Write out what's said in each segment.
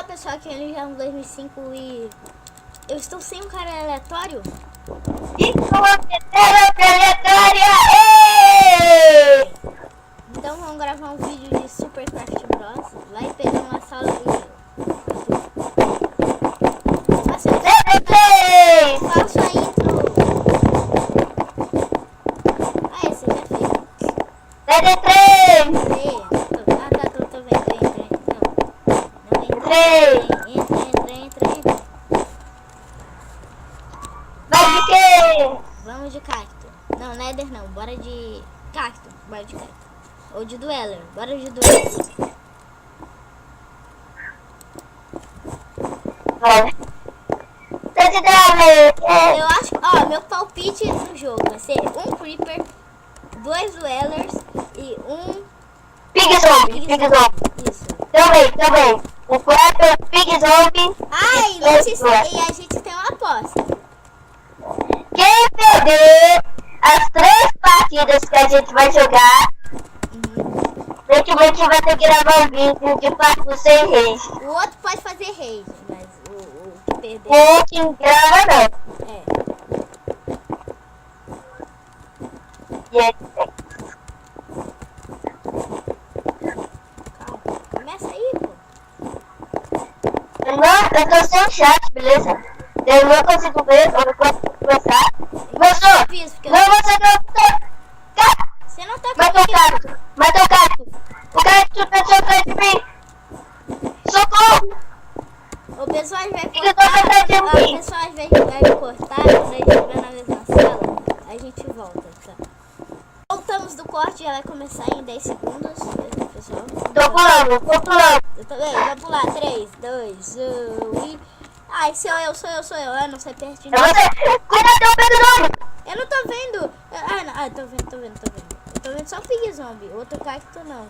pessoal, aqui ele já é um 2005 e eu estou sem um cara aleatório. E com a aleatória! Então vamos gravar um vídeo de Super Craft Bros. Vai pegar uma sala e faça a intro. Ah, esse já fez. Tô vendo. Entra. Vai de quê? Vamos de cacto. Não, Nether não. Bora de cacto. Ou de Dweller. Bora de Dweller. Vai. Eu acho que, ó, meu palpite no jogo vai ser um Creeper, 2 Dwellers e um Pig Zombie. Isso. Também. O Creeper, Pig Zombie. Ah, e a gente tem uma aposta. Quem perder as 3 partidas que a gente vai jogar, a gente vai ter que gravar um vídeo de parto sem reis. O outro pode fazer rage, mas o que perder... O outro grava não. É. Yes. Calma. Começa aí, pô. Eu tô sem o chat, beleza? Eu não consigo ver, eu não consigo começar. Começou! Fiz, porque Não, você não tá... você não tá Matou o cacto! O cacto pensou atrás de mim! Socorro! O pessoal vai Fica todo atrás de mim. O pessoal às vezes vai cortar quando a gente estiver na mesma sala. A gente volta, tá? Voltamos do corte, já vai começar em 10 segundos, pessoal. Tô pulando. Eu também, vou pular. 3, 2, 1 e... Ai, sou eu. Eu não sei pertinho. É você! Cuidado, eu pego o nome! Eu não tô vendo. Tô vendo. Eu tô vendo só o Pig Zombie. O outro cacto não.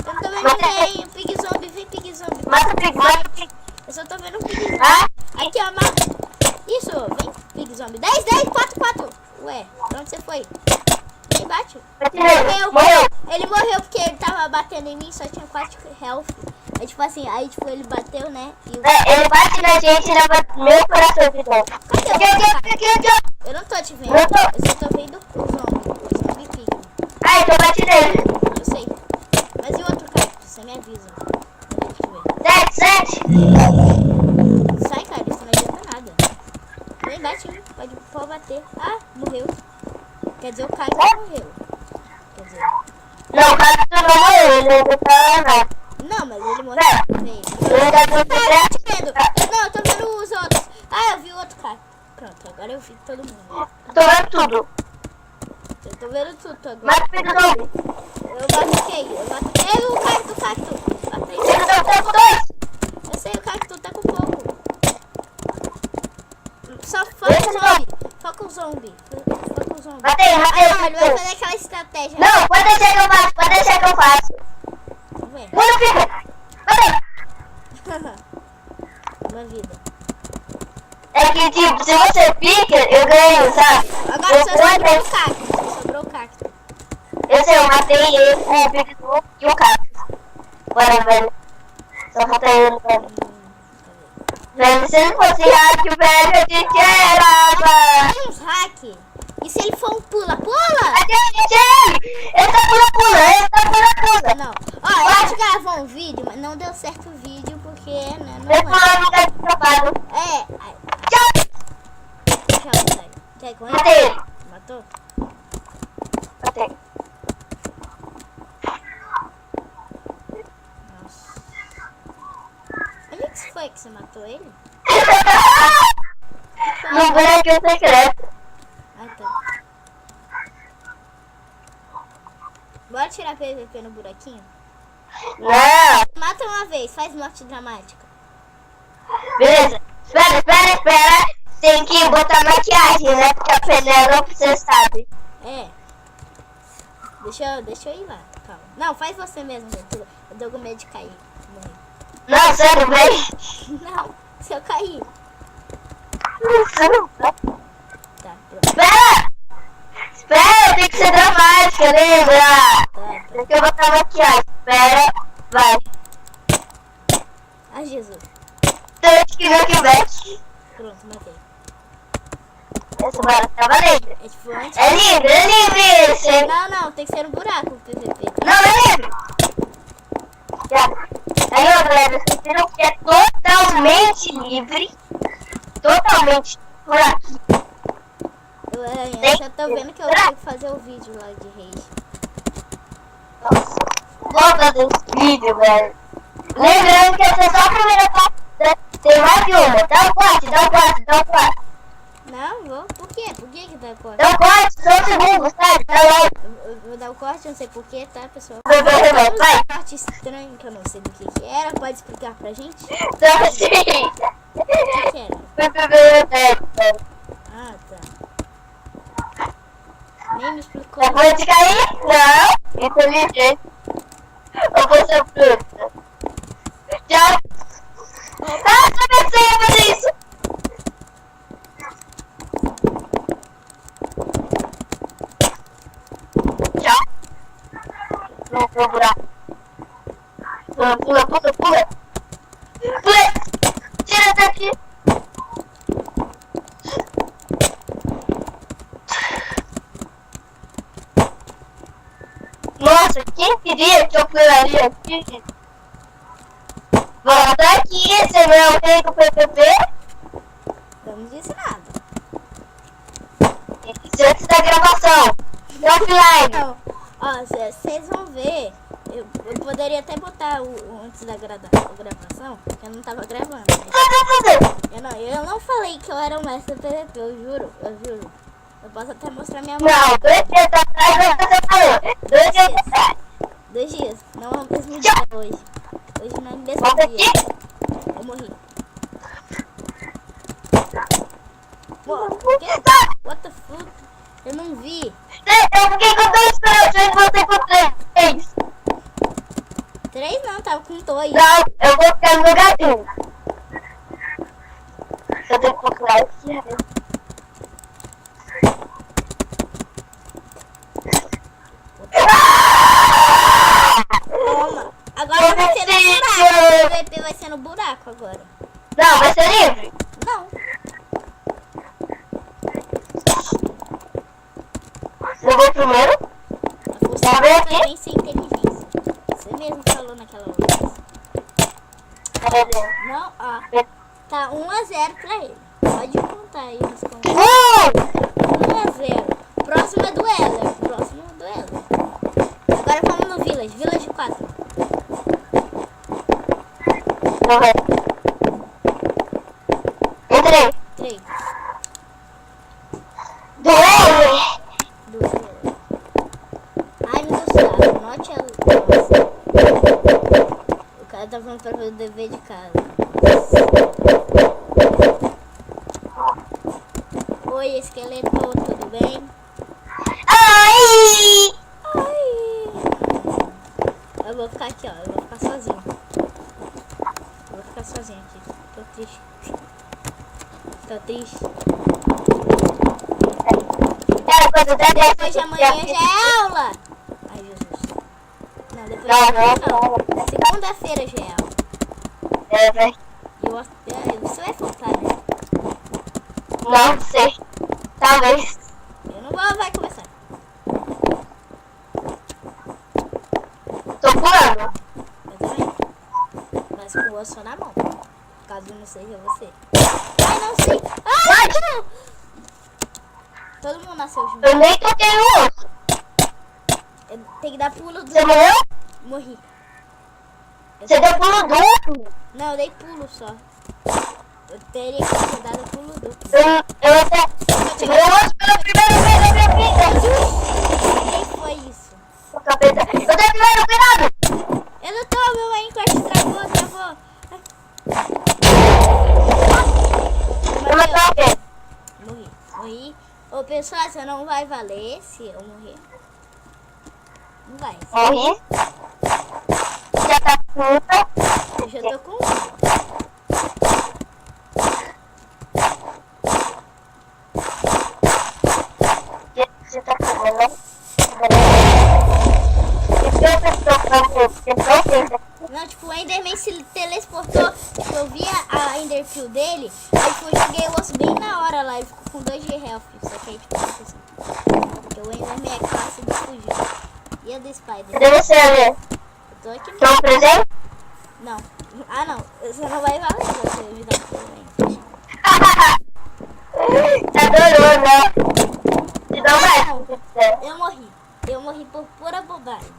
Eu não tô vendo ninguém. Pig Zombie, vem Pig Zombie. Mata o Pig. Eu só tô vendo o Pig Zombie. Ah? Aqui, ó, mata. Isso, vem Pig Zombie. 10, 4. Ué, pra onde você foi? Ele bate. Morreu. Ele morreu porque ele tava batendo em mim, só tinha 4 health. Aí, tipo assim, ele bateu, né? E Ele bate na gente e leva meu coração de volta. cadê o outro cacto? Aqui. Eu não tô te vendo. Não tô. Eu só tô vendo o zombie Pig. Ai, tô bati nele. Eu sei. Mas e o outro cacto? Você me avisa. Quando eu te ver. 7. Sai, cara, isso não adianta nada. Nem bate, hein? Pode bater. Ah, morreu. Quer dizer, o cacto morreu. Quer dizer... Não, o cacto não morreu, ele não tá nada. Não, mas ele morreu. Veio. Ele tá tudo Ah, eu certo. tô te vendo. Não, eu tô vendo os outros. Ah, eu vi o outro cacto. Pronto, agora eu vi todo mundo. Tô vendo tudo. Eu tô vendo tudo agora. Mata o Pig Zombie. Eu bato quem? Eu bato... Ei, o cacto. Bata aí. Pig Zombie tá com 2. Eu sei, o cacto tá com pouco. Só foca o zombie. Matei. Aí, ele vai fazer aquela estratégia. Não, pode deixar que eu faço. Vamos ver. Quando fica? Matei. Uma vida. É que, tipo, se você pica, eu ganho, sabe? Agora só sobrou o cacto. Eu sei, eu matei ele, o Pig Zombie e o cacto. Bora, velho. Só falta ele, velho. Velho, se não fosse hack, velho, eu te tirava. Tem uns hack. E se ele for um pula? Aqui, ele tá pula. Não. Ó, a gente gravou um vídeo, mas não deu certo o vídeo porque, né, não Ele pula no lugar de trabalho. é. Tchau. Quer correr? Matei ele. Matou? Matei. Nossa. Onde que foi que você matou ele? No buraco secreto. Ah, tá. Bora tirar PVP no buraquinho? Não. Mata uma vez, faz morte dramática. Beleza. Espera. Tem que botar maquiagem, né? Porque a Penélope, você sabe. É. Deixa eu ir lá, calma. Não, faz você mesmo, eu tô com medo de cair. Morrer. Não, sério, vem. Não, se eu cair. Não. Tá, pronto. Espera, tem que ser dramática, lembra? Tá. Tem que botar maquiagem. Espera, vai. Ai, Jesus. que meu Quebec. Pronto, matei. Essa bala tá valendo. É tipo antes. É livre esse. Não, tem que ser no buraco o PVP. Não, é livre. Já. Aí, ó, galera, vocês viram que é totalmente livre. Totalmente por aqui. Eu já tô vendo que eu tenho que fazer o vídeo lá de Reis. Nossa. Vou fazer esse vídeo, velho. Lembrando que essa é só a primeira parte. Tem mais de uma. Dá um corte. Não, vou. Por quê? Por que dá corte? Dá um corte, só um segundo, sabe? Tá logo. Eu vou dar o corte, eu não sei porquê, tá, pessoal? Vai. Uma parte estranha que eu não sei do que era. Pode explicar pra gente? Então, assim. O que era? Ah, tá. Nem me explicou. Tá pode cair? Não. Inteligente. Eu vou ser fruta. Tchau. Ah, comecei a fazer isso. Tchau. Não vou buraco. Pula. Tira daqui. Nossa, quem queria que eu pularia aqui? Volta aqui, você não é o rei do PPP? Eu não disse nada. Isso antes da gravação. Offline. Não, ó, vocês vão ver. Eu poderia até botar o antes da gravação, porque eu não tava gravando. Eu não falei que eu era o mestre do PVP, eu juro. Eu posso até mostrar minha mão. Não, 2 dias atrás você falou. 2 dias atrás. 2 dias, não é o mesmo dia hoje. Hoje não é o mesmo Volta dia. aqui. Eu morri. What the fuck? Eu não vi. Eu fiquei com 2 peixes e você com 3. 3 não, tava com 2. Não, eu vou ficar no lugarzinho. Eu tenho que procurar aqui. Toma. Agora vai ser no buraco. O PVP vai ser no buraco agora. Não, vai ser livre. Não. Eu vou primeiro. A força Tá vendo aqui? também sem inteligência. Você mesmo falou naquela hora. Não, ó. Tá 1-0 pra ele. Pode contar aí os pontos. 1-0. Próximo é do Heller. Agora vamos no Village. Village 4. Entrei. 3. Do Heller. Do Heller. Ai, meu Deus. Note a... O cara tá falando pra fazer o dever de casa. Oi, esqueleto. Tudo bem? Ai! Eu vou ficar aqui, ó. Eu vou ficar sozinho. Aqui. Tô triste. Depois de amanhã já é aula. Ai, Jesus. Não, depois não. Segunda-feira já é aula. Você vai faltar, né? Não sei. Talvez. Eu não vou, vai começar. Tô pulando. Eu também. Mas com o osso na mão. Caso não seja você. Ai, não sei. Ai, não! Todo mundo nasceu junto. Eu nem toquei no osso. Tem que dar pulo do... Você morreu? Morri. Você deu pulo duplo? Não, eu dei pulo só. Eu teria que ter dado pulo duplo. Eu até... Eu osso pela primeira vez na minha vida. Quem foi isso? O capeta. Eu tô tirando, cuidado. Eu não tô, meu Minecraft travou. Eu matei alguém. Morri. Ô, pessoal, você não vai valer se eu morrer. Não vai. Morri. Já tá puta. Eu já tô com um. Você tá com ela. Não, tipo, o Enderman se teleportou. Tipo, eu via a Ender kill dele, aí eu joguei o osso bem na hora lá, ele ficou com 2 de health. Só que aí tipo assim, porque o Ender é classe de fugir. E a do Spider? Cadê você, Ale? Eu tô aqui Quer um presente? Não. Ah, não. Você não vai valer você me dar um presente. Adorou, né? Te dou mais. Não, se quiser. eu morri. Eu morri por pura bobagem.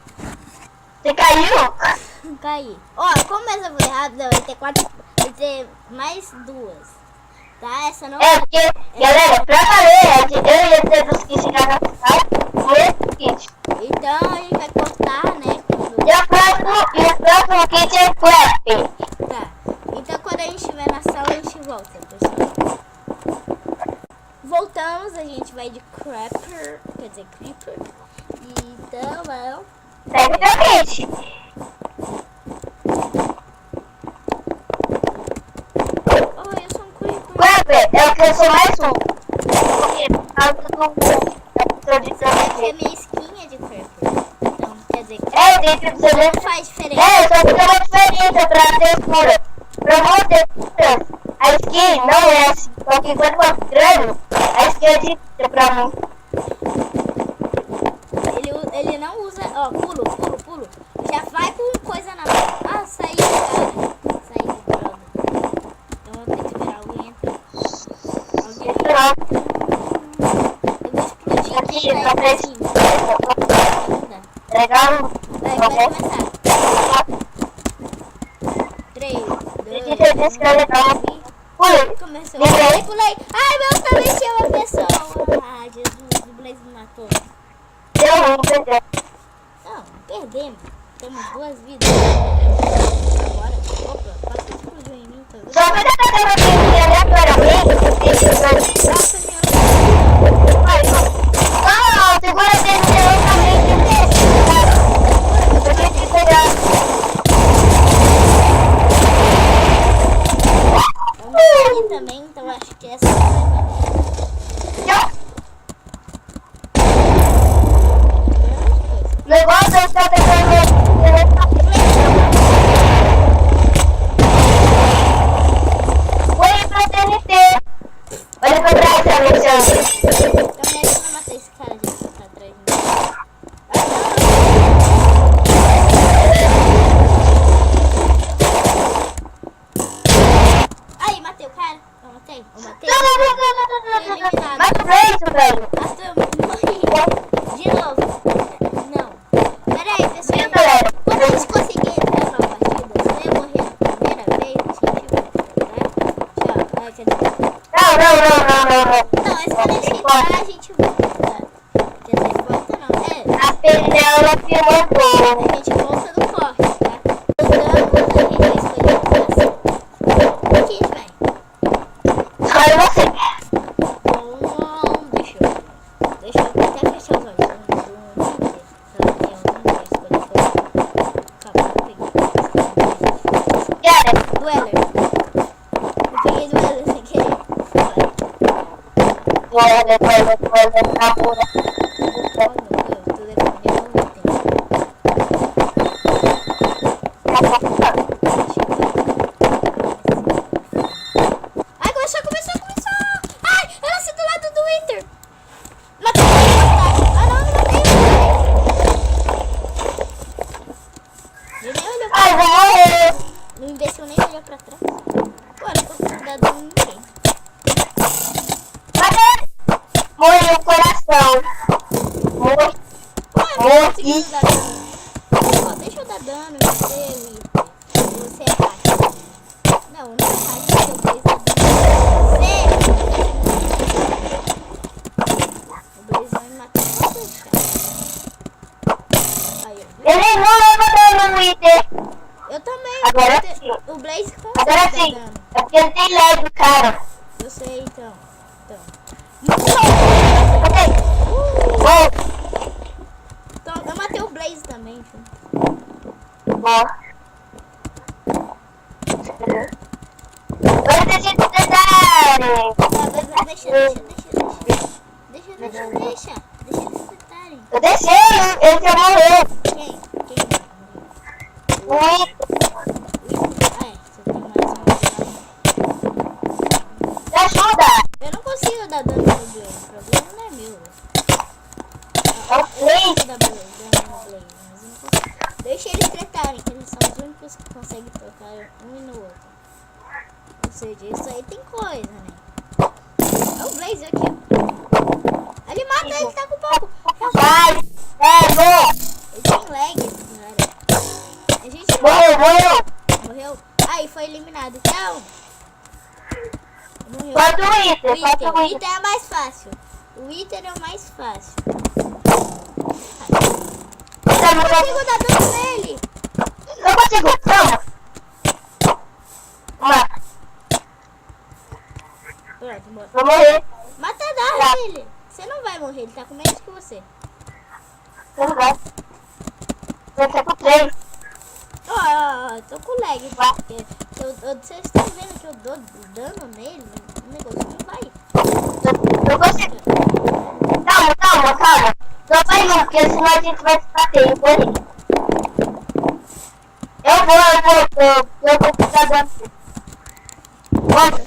Você caiu? Caí. Ó, como essa foi rápida, vai ter 4. Vai ter mais 2. Tá? Essa não. É, porque, galera, pra valer, eu ia ter dos kits de garrafa com esse kit. Então a gente vai cortar, né? Quando... E o próximo kit é Clap. Tá. Então quando a gente estiver na sala, a gente volta, pessoal. Voltamos, a gente vai de Crapper. Quer dizer, Creeper. Então, well. Pega o teu kit. Oh, eu sou um Creeper. Clap é o que eu sou mais um. Porque por causa da pessoa de Essa é sangue. minha skin de Creeper. Então, quer dizer, É, dentro do seu não faz diferença. É, só que tem uma diferença pra textura. Pra uma textura, a skin não é assim. Só que quando eu grande, a skin é difícil pra mim. Ele não usa. Ó, pulo. Já vai com coisa na mão. Ah, saí, cara. Saí de droga. Então eu vou ter que esperar alguém entrar. Alguém Eu vou explodir Aqui, quem pra tá frente. em cima. Legal? Vai começar. 3, 2, Esse serviço que é legal. Ui, começou. Lembrei. Pulei. Ai, meu também tinha uma pessoa. Ah, Jesus, o Blaze me matou. deu ruim, perdeu. Não, perdemos. Temos 2 vidas. Agora, opa, quase que explodiu em mim. Tá vendo? Só pra tentar ter uma coisinha aleatoriamente, esse vai. Nossa, senhora. Vai, não, segura definitivamente desse. Eu tenho que pegar. Eu morri também, então acho que essa não vai valer. O negócio é estar tentando. Oi pra TNT. Olha pra trás, Alexandre. Também acho que eu não matei esse cara, gente, que tá atrás de mim. Aí, matei o cara. Eu matei. Mas preço, velho. Arthur, morri. De novo. Não. Pera aí, pessoal. Viu, galera? Quando a gente conseguir entrar na partida, se eu morrer a primeira vez, a gente volta, tá? Tchau. Ah, quer dizer... Não. Não, mas quando a gente entrar, a gente volta, tá? Quer dizer, volta não. É, A Penélope mandou. a gente volta no corte, tá? Voltamos, a gente vai escolher a coração. Onde a gente vai? Olha você. Bom, deixa eu até fechar os olhos. Dueler. Eu peguei dueler sem querer. Olha, depois na pura. Ai, começou! Ai, ela se do lado do Winter! Matei! Ah, não matei! Ele nem olhou pra Ai, vou morrer. O imbecil nem olhou pra trás. Pô, não consigo dar dano em ninguém. Cadê? Morreu o coração. Morri. Pô, eu não consegui dar dano. Pô, deixa eu dar dano em você, Winter. Você é hack. Não é hack, porque eu fiz dar dano. Você! O Blaze vai me matar todo, cara. Aí, ó. Ele não leva dano no item. Eu também. Agora Blaze- sim. O Blaze consegue Agora dar sim. dano. É porque ele tem lag, cara. Eu sei, então. Ok. Bom. Então, eu matei o Blaze também, filho. Bom. Agora deixa eu te dar. Deixa eles tentarem. Eu deixei, ele já morreu. Quem? O item. Ah, é. Você tem mais um. dá dano no Blaze. O problema não é meu. É o Blaze. Eu dá dano no Blaze, mas eu não consigo. Deixa eles tretarem, que eles são os únicos que conseguem tocar um e no outro. Ou seja, isso aí tem coisa, né? Olha o Blaze aqui. Ele mata, ele tá com pouco. Vai. É, bom. Ele tem lag, galera. A gente Morreu. morreu. Aí, foi eliminado. Tchau. Morreu. Quanto o Iter? O Iter é mais fácil. O Iter é o mais fácil. Eu não consigo dar dano nele. Não consigo. Toma. Mata. Pronto, morreu. Vou morrer. Mata a Darla dele. Você não vai morrer, ele tá com menos que você. Não vai. Vai ser com 3. Ó, tô com lag. Porque vocês estão vendo que eu dou dano nele? O negócio não vai. Eu consigo. Calma. Não vai não, porque senão a gente vai se bater. Eu vou ficar dando. Bora.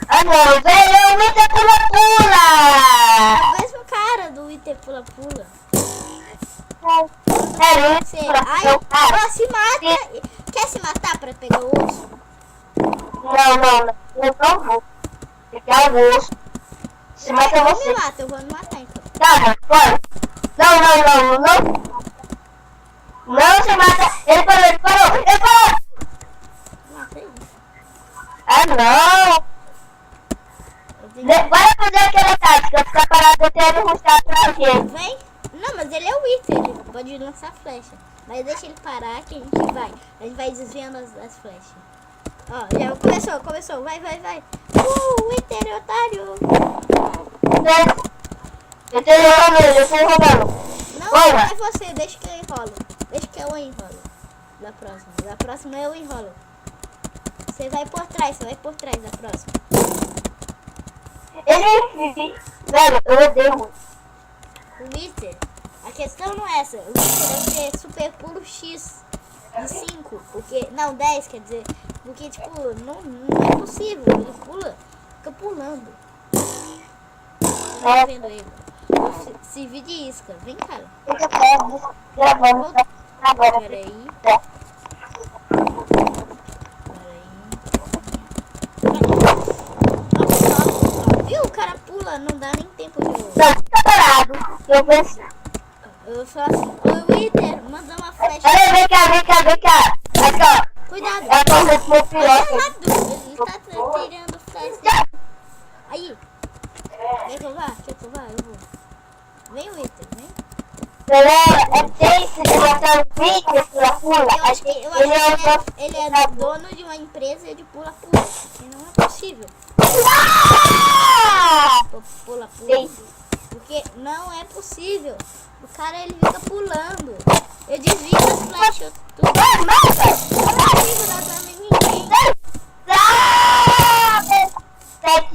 Ah não, velho, o Iter pula! É o mesmo cara do Iter pula-pula. É, Você, ai, ó, se mata. Quer se matar pra pegar o osso? Não, eu não vou. Pegar o osso. Se mata Não você. me mata, eu vou me matar então. Tá, bora. Não. Não se mata. Ele parou. Mata ele. Ah, não. Bora fazer aquela tática, ficar parado até ele mostrar pra gente. Vem. Não, mas ele é o Iter, ele pode lançar flecha. Mas deixa ele parar que a gente vai. A gente vai desviando as flechas. Ó, já começou. Vai. O Iter é otário. Eu tô enrolando. Não, Bora. não é você, deixa que eu enrolo. Deixa que eu enrolo. Da próxima eu enrolo. Você vai por trás da próxima. Velho, eu odeio muito. O Iter, a questão não é essa. O Iter deve ter super pulo X de 5. Porque, não, 10 quer dizer. Porque, tipo, não é possível. Ele fica pulando. Tá vendo ele? Se vê de isca. Vem, cara. Fica perto, gravando agora. Peraí. Viu? O cara pula, não dá nem tempo de... Não, fica parado. Eu venci. Eu falo assim, ô Iter, manda uma flecha. Olha, vem cá. Aqui, ó. Cuidado. É pra ver meu piloto. Cuidado. Ele está tirando flecha. Aí. Quer que eu vá? Eu vou. Vem o Iter, vem. Galera, é tenso de matar o Iter pula-pula. Eu acho que ele é dono de uma empresa de pula-pula. Porque não é possível. Pula-pula. Porque não é possível. O cara, ele fica pulando. Eu desvio as flechas. Tudo. Eu não consigo dar dano em ninguém.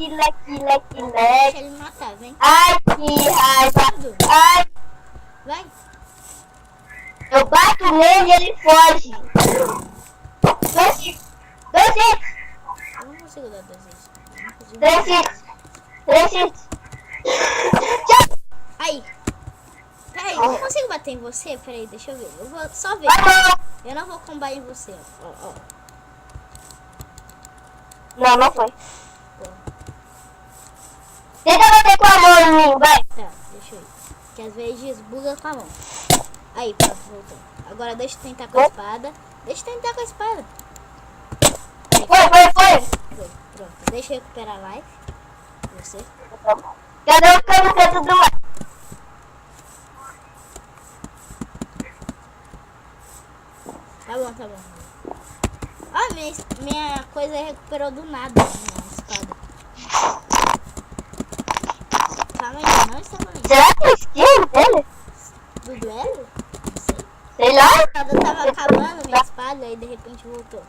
Leque. Deixa ele me matar, vem. Ai, que raiva. Ai, Vai. eu bato nele e ele foge. 2 hits. Eu não consigo dar 2 hits. 3 hits. Aí. Peraí, eu não consigo bater em você? Peraí, deixa eu ver. Eu vou só ver. Eu não vou combar em você. Ó. Não foi. Tenta bater com a mão em mim, vai. Tá, deixa eu ir. Que às vezes buga com a mão. Aí, pronto, voltou. Agora deixa eu tentar com a espada. Aí, Foi. pronto. Deixa eu recuperar a life. Você. Cada um fica no canto do mar. Tá bom. Ah, minha coisa recuperou do nada. Minha espada. Calma aí, não está falando. Será que é skill dele? Do duelo? Não sei. Sei lá. A espada tava acabando, minha espada, aí de repente voltou.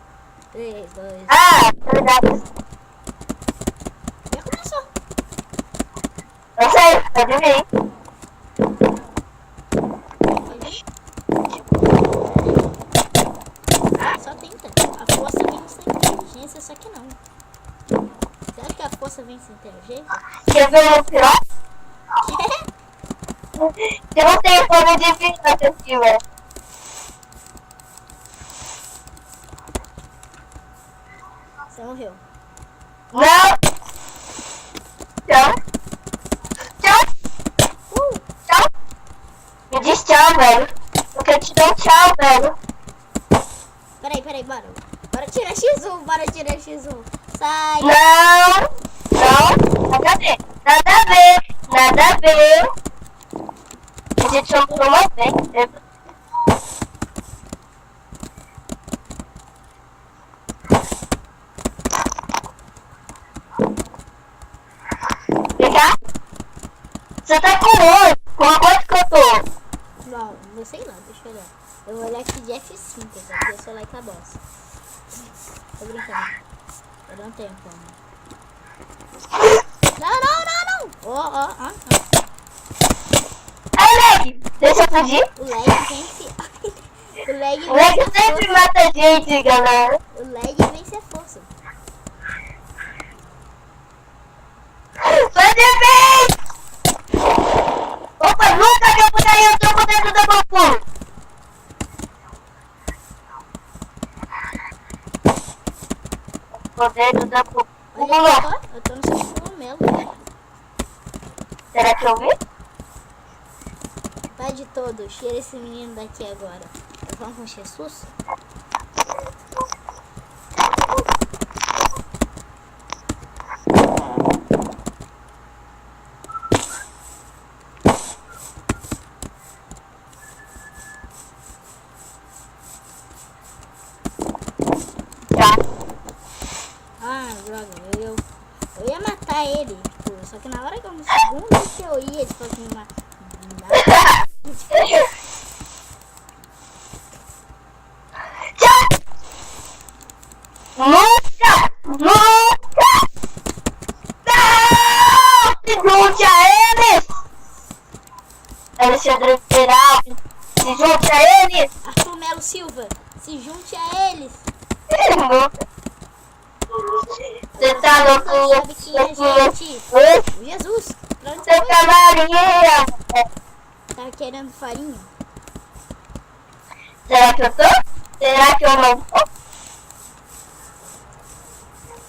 3, 2, Ah, verdade. já começou. Eu sei, pode vir. Só tenta. A força menos tem inteligência vencer inteligente? Quer ver o pior? Eu não tenho como de pintar se eu tiver. Você morreu. Não! Tchau! Tchau! Tchau! Me diz tchau, velho. Eu quero te dar um tchau, velho. Peraí, bora. Bora tirar X1, Sai! Não! Não! Nada a ver! Nada a ver! Nada a ver! A gente não por uma vez. Vem cá! Você tá com onde? Com a quanto que eu tô? Não sei não, deixa eu olhar. Eu vou olhar aqui de F5, tá? Porque eu sou like a boss. Tô brincando. Eu não tenho como. Não! Ó. Ai, lag! Deixa eu fugir. O lag vence. O lag sempre mata a gente, galera. O lag vence a força. Vai bem! Opa, nunca que eu puder, eu tô dentro da Goku. Tô dentro da Goku. Onde eu tô no seu cogumelo. Será que eu vi? Vai de todos, tira esse menino daqui agora. Vamos com Jesus? Ah, droga, eu ia matar ele, tipo, só que na hora que eu, no segundo que eu ia, ele falou que me matar. Nunca! Não! Se junte a eles! Alexandre Peralta, se junte a eles! Arthur Melo Silva, se junte a eles. Você tá no Sabe quem é, gente? Oi? Jesus, pra onde Você você tá Maria! tá querendo farinha? Será que eu tô? Será que eu não tô?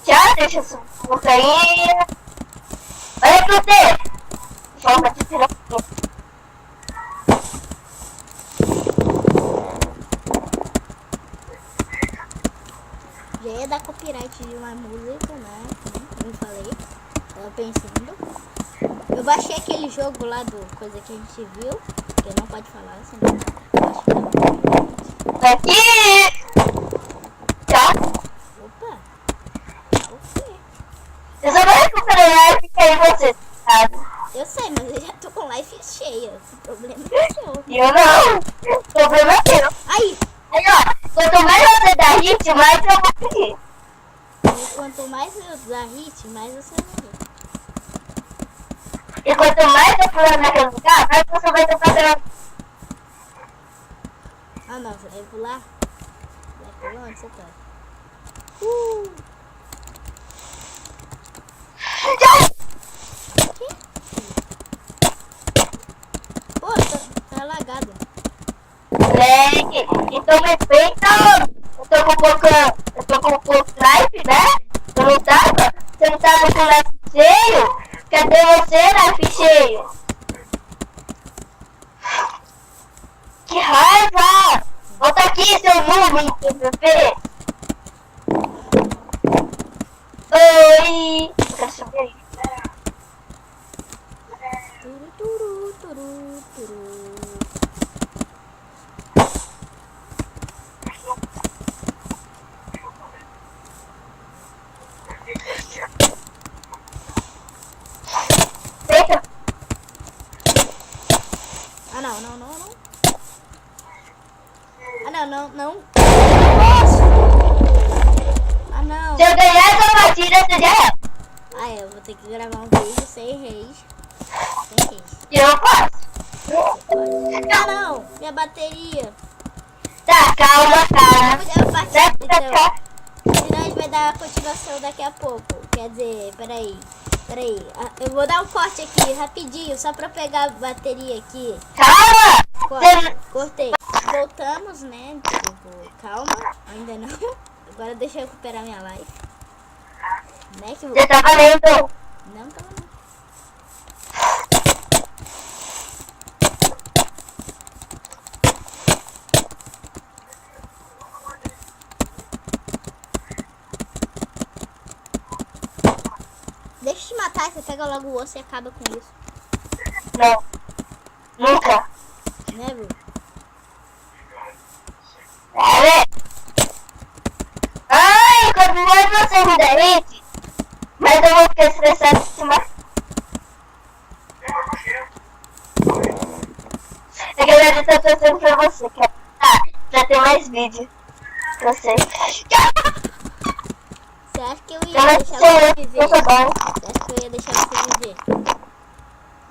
Tchau, deixa eu subir aí. Olha pro T! Vamos te tirar aqui. Já ia dar copyright de uma música, né? Como eu falei. Tava pensando. Eu baixei aquele jogo lá do coisa que a gente viu. Que não pode falar, senão eu acho que não. Aqui! Tchau! Opa! O quê? Eu só vou recuperar a life que aí você, sabe? Eu sei, mas eu já tô com life cheia. O problema é seu. E eu não. O problema é seu. Aí! Aí, ó. Quanto mais você dá hit, mais eu vou seguir. E quanto mais eu dar hit, mais você vai ver. E quanto mais eu pular naquele lugar, mais você vai ter problema. Ah não, você vai pular? Vai pular onde você tá? Pô, tá lagado. Moleque, então me respeita. Eu tô com pouco life, né? Tu não tava? Você não tava com life cheio? Cadê você, life cheio? Que raiva! Volta aqui, seu noob, PVP. Oi! Eu quero subir aí. Turu. Eita! Ah não. Ah não. Ah não. Se eu ganhar essa partida, você já é. Ah, eu vou ter que gravar um vídeo sem rage. Sem rage. E eu faço. Ah não, minha bateria. Tá, calma. Eu parti, Tá. então. Senão a gente vai dar a continuação daqui a pouco. Quer dizer, peraí. Peraí, eu vou dar um corte aqui, rapidinho, só pra pegar a bateria aqui. Calma! Cortei. Voltamos, né? Tipo, calma, ainda não. Agora deixa eu recuperar minha live. Né, que eu... Você tá valendo? Não tava não. Deixa eu te matar, você pega logo o osso e acaba com isso. Não. Nunca. Never. Ai, quando mais você me derrete, mas eu vou ficar estressado em cima. É que eu tô torcendo pra você, que pra ter mais vídeo. Eu sei. Você acha que eu ia deixar você viver? Você acha que eu ia deixar você viver?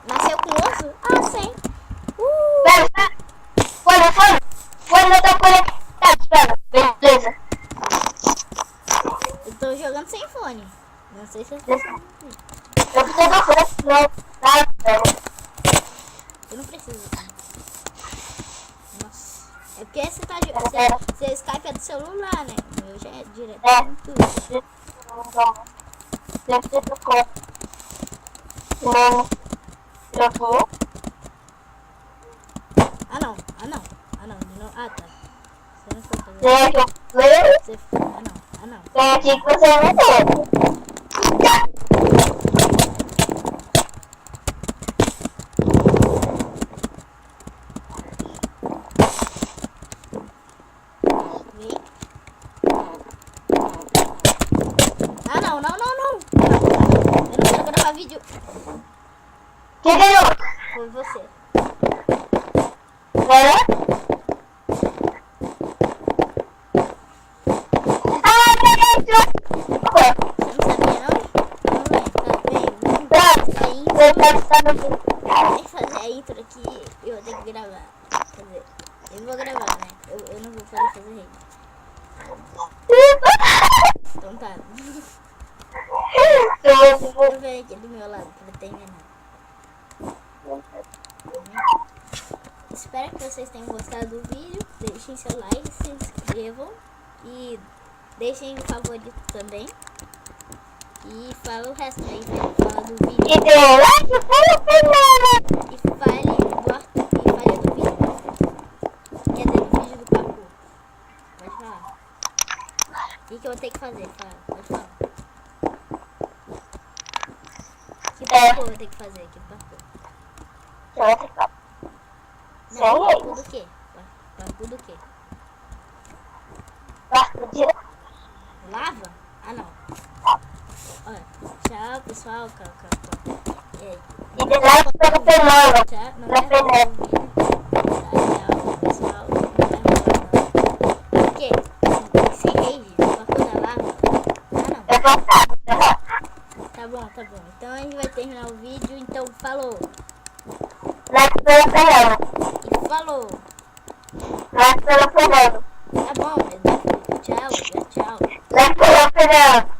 Nasceu com osso? Ah, sim. Foi, não tá conectado, espera. Beleza. Eu tô jogando sem fone. Não sei se você sabe. Eu preciso do fone, não. Eu não preciso. Nossa. É porque você tá jogando. Seu Skype é do celular, né? O meu já é direto no YouTube. Deve ter do fone. Não. Trocou. Ah, não. Ah, tá. Você não foi fazer. Você Ah, não. tem aqui que você não tem. Vem. Ah, não. Eu não quero gravar vídeo. Quem ganhou? Foi você. Tem que fazer a intro aqui, eu vou ter que gravar. Quer dizer, eu vou gravar, né? Eu não vou poder fazer rede. Então tá. Vou ver aqui do meu lado pra terminar. Espero que vocês tenham gostado do vídeo. Deixem seu like, se inscrevam e deixem o favorito também. E fala o resto aí, fala do vídeo. E deu like, E fale do vídeo. Quer dizer, do vídeo do parkour. Pode falar. O que eu vou ter que fazer? Fala, pode falar. Que parkour eu vou ter que fazer? Que parkour? Não, parkour do quê? Parkour do quê? Lava? Ah, não. Olha, tchau, pessoal. E deu like para o Fernando. Tchau, não vai rolar o vídeo. Tchau, pessoal. Não vai rolar, não. Por quê? Sem rage? Parkour da lava? Ah, não. Tá bom. Então a gente vai terminar o vídeo. Então, falou. Like para o Fernando. E falou. Like para o Fernando. Tá bom, tchau. Like para o Fernando.